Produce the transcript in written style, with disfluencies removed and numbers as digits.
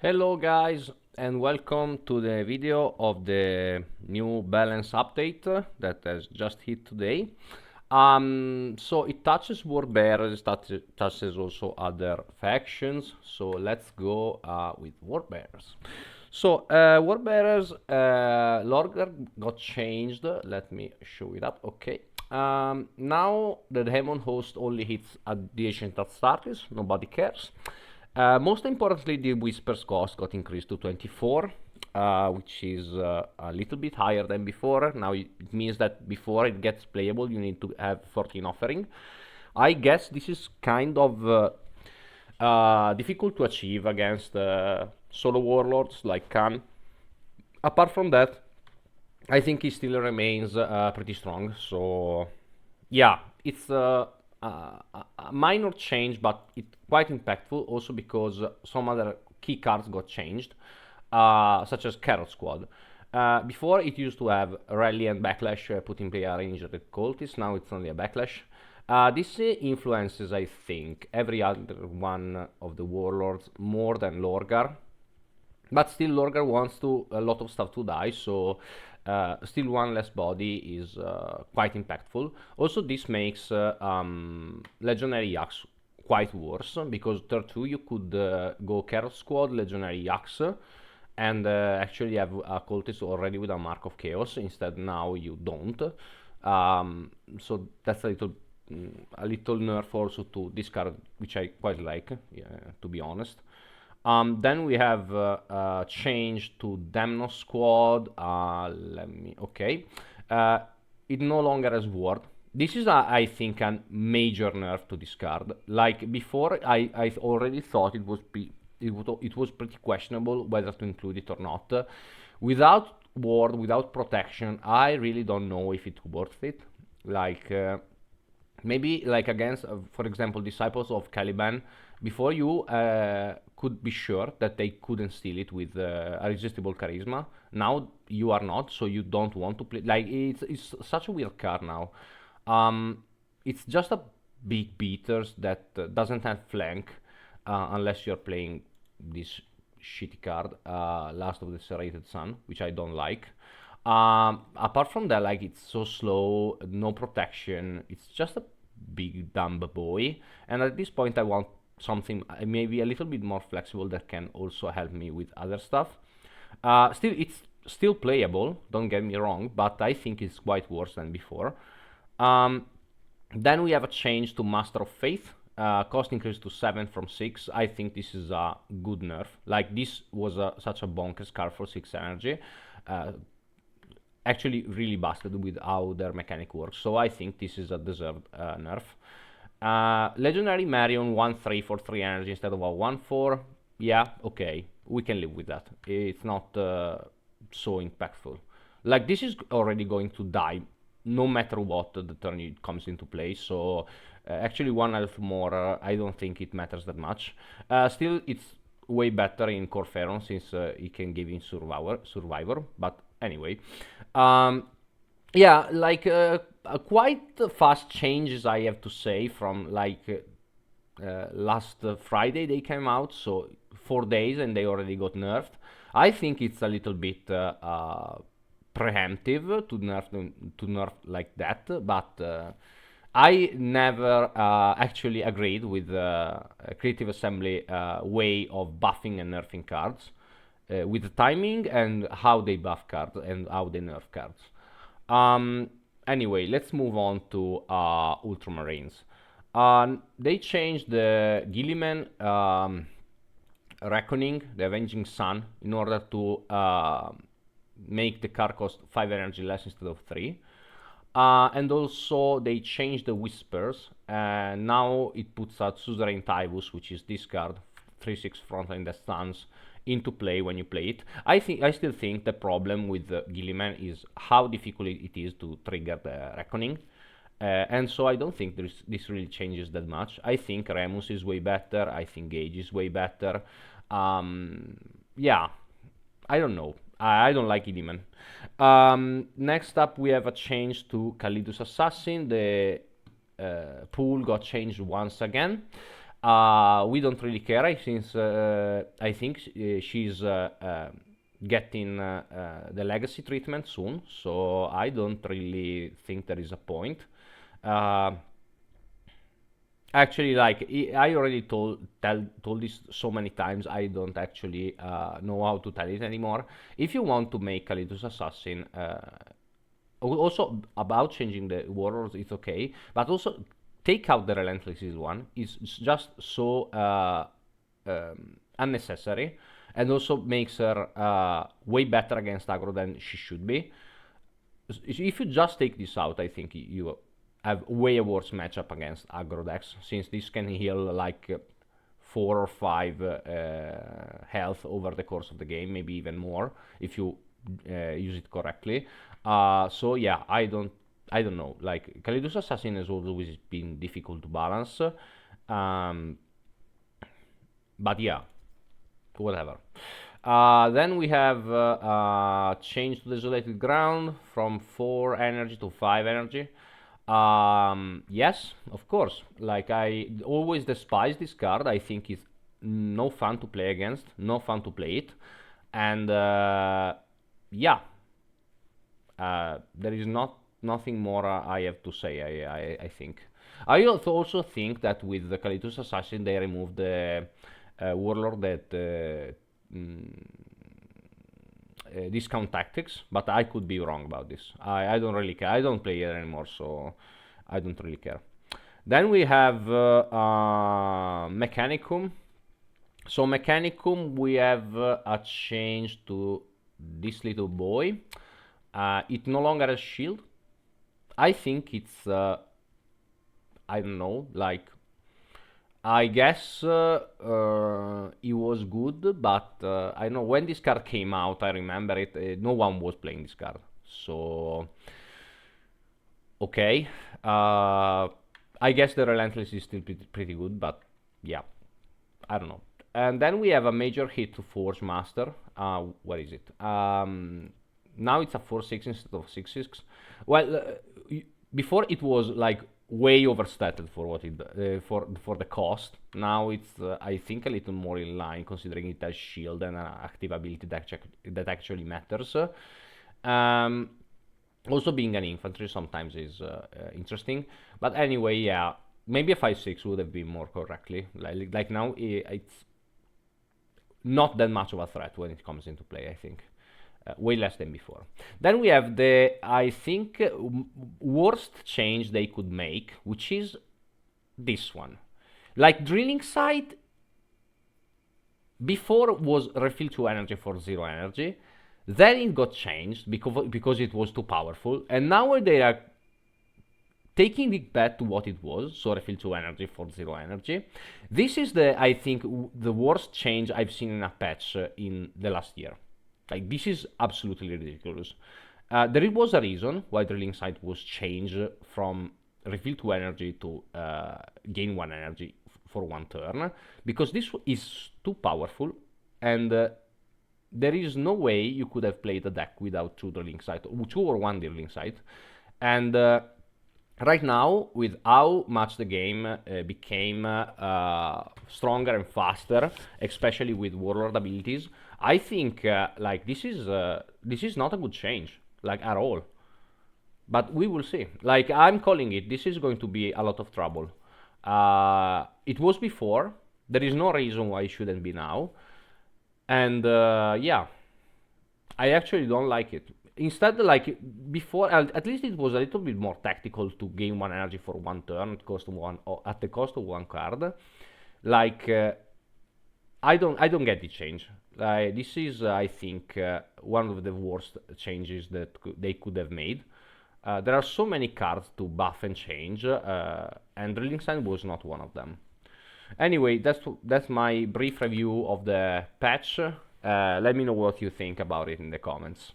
Hello guys and welcome to the video of the new balance update that has just hit today. So it touches War Bearers, it touches also other factions. So let's go with War Bearers. So War Bearers, Lorgar got changed. Let me show it up. Okay. Now the Demon Host only hits at the Ancient Astartes. Nobody cares. Most importantly, the Whisper's cost got increased to 24, which is a little bit higher than before. Now it means that before it gets playable, you need to have 14 offering. I guess this is kind of difficult to achieve against solo warlords like Khan. Apart from that, I think he still remains pretty strong. So yeah, it's a minor change, but it's quite impactful. Also because some other key cards got changed, such as Carrot Squad. Before it used to have rally and backlash, putting player injured cultists. Now it's only a backlash. This influences, I think, every other one of the warlords more than Lorgar, but still Lorgar wants to a lot of stuff to die, so still one less body is quite impactful. Also this makes Legionary Axe quite worse, because turn 2 you could go Carrot Squad, Legionary Axe, and actually have a cultist already with a Mark of Chaos. Instead now you don't. So that's a little nerf also to this card, which I quite like, yeah, to be honest. Then we have changed to Demnos Squad. Okay. It no longer has ward. This is, I think, a major nerf to this card. Like before, I already thought it was pretty questionable whether to include it or not. Without ward, without protection, I really don't know if it's worth it. Like maybe like against, for example, Disciples of Caliban. Before you could be sure that they couldn't steal it with irresistible charisma. Now you are not, so you don't want to play. Like it's such a weird card now. It's just a big beaters that doesn't have flank unless you're playing this shitty card, Last of the Serrated Sun, which I don't like. Apart from that, like it's so slow, no protection. It's just a big dumb boy, and at this point, I want something maybe a little bit more flexible that can also help me with other stuff. Still, it's still playable. Don't get me wrong, but I think it's quite worse than before. Um, then we have a change to Master of Faith. Cost increased to 7 from 6. I think this is a good nerf. Like, this was such a bonkers card for 6 energy. Uh, Actually, really busted with how their mechanic works. So I think this is a deserved nerf. Legendary Marion 1-3 for 3 energy instead of a 1-4. Yeah, okay. We can live with that. It's not so impactful. Like, this is already going to die no matter what the turn it comes into play. So actually, 1 health more, I don't think it matters that much. Still, it's way better in Corferon since it can give in Survivor. But anyway, um, yeah, like quite fast changes, I have to say, from like last Friday they came out, so 4 days and they already got nerfed. I think it's a little bit preemptive to nerf like that, but I never actually agreed with Creative Assembly way of buffing and nerfing cards, with the timing and how they buff cards and how they nerf cards. Um, anyway, let's move on to Ultramarines. They changed the Gilliman Reckoning, the Avenging Sun, in order to make the card cost 5 energy less instead of 3. And also they changed the Whispers, and now it puts out Suzerain Tyvus, which is this card, 3/6 frontline that stands into play when you play it. I still think the problem with Gilliman is how difficult it is to trigger the Reckoning. And so I don't think this really changes that much. I think Remus is way better. I think Gage is way better. Um, yeah, I don't know. I don't like Gilliman. Next up, we have a change to Khalidus Assassin. The pool got changed once again. We don't really care since I think she's getting the legacy treatment soon, so I don't really think there is a point. Uh, Actually, like I already told this so many times, I don't actually know how to tell it anymore. If you want to make Kalitus Assassin, also about changing the warlords, it's okay, but also take out the Relentless one. It's just so unnecessary, and also makes her way better against aggro than she should be. If you just take this out, I think you have way worse matchup against aggro decks, since this can heal like 4 or 5 health over the course of the game, maybe even more if you use it correctly. So yeah, I don't know. Like Kalidos Assassin has always been difficult to balance, but yeah, whatever. Then we have changed to Desolated Ground from 4 energy to 5 energy. Yes, of course. Like I always despise this card. I think it's no fun to play against, no fun to play it, and yeah, there is nothing more I have to say. I think. I also think that with the Kalitus Assassin they removed the warlord that discount tactics, but I could be wrong about this. I don't really care. I don't play it anymore, so I don't really care. Then we have Mechanicum. So Mechanicum, we have a change to this little boy. It no longer has shield. I think it's I don't know, like I guess it was good, but I know when this card came out, I remember it. No one was playing this card, so okay. I guess the Relentless is still pretty good, but yeah, I don't know. And then we have a major hit to Forge Master. What is it? Now it's a 4/6 instead of 6/6. Well, before it was like way overstated for what it for the cost. Now it's I think a little more in line, considering it has shield and an active ability that actually matters. Um, Also, being an infantry sometimes is interesting, but anyway, yeah, maybe a 5/6 would have been more correctly. Like now, it's not that much of a threat when it comes into play. I think. Way less than before. Then we have the, I think, worst change they could make, which is this one. Like Drilling Site before was refill 2 energy for 0 energy, then it got changed because it was too powerful, and now they are taking it back to what it was, so refill 2 energy for 0 energy. This is I think, the worst change I've seen in a patch in the last year. Like, this is absolutely ridiculous. There was a reason why Drilling Site was changed from refill 2 energy to gain 1 energy for 1 turn, because this is too powerful, and there is no way you could have played a deck without 2 Drilling Site, 2 or 1 Drilling Site. And right now, with how much the game became stronger and faster, especially with Warlord abilities, I think like this is not a good change, like, at all. But we will see. Like, I'm calling it. This is going to be a lot of trouble. It was before. There is no reason why it shouldn't be now. And yeah, I actually don't like it. Instead, like before, at least it was a little bit more tactical to gain 1 energy for 1 turn at the cost of 1 card. Like I don't get the change. This is, I think, one of the worst changes that they could have made. There are so many cards to buff and change, and Drilling Site was not one of them. Anyway, that's my brief review of the patch. Let me know what you think about it in the comments.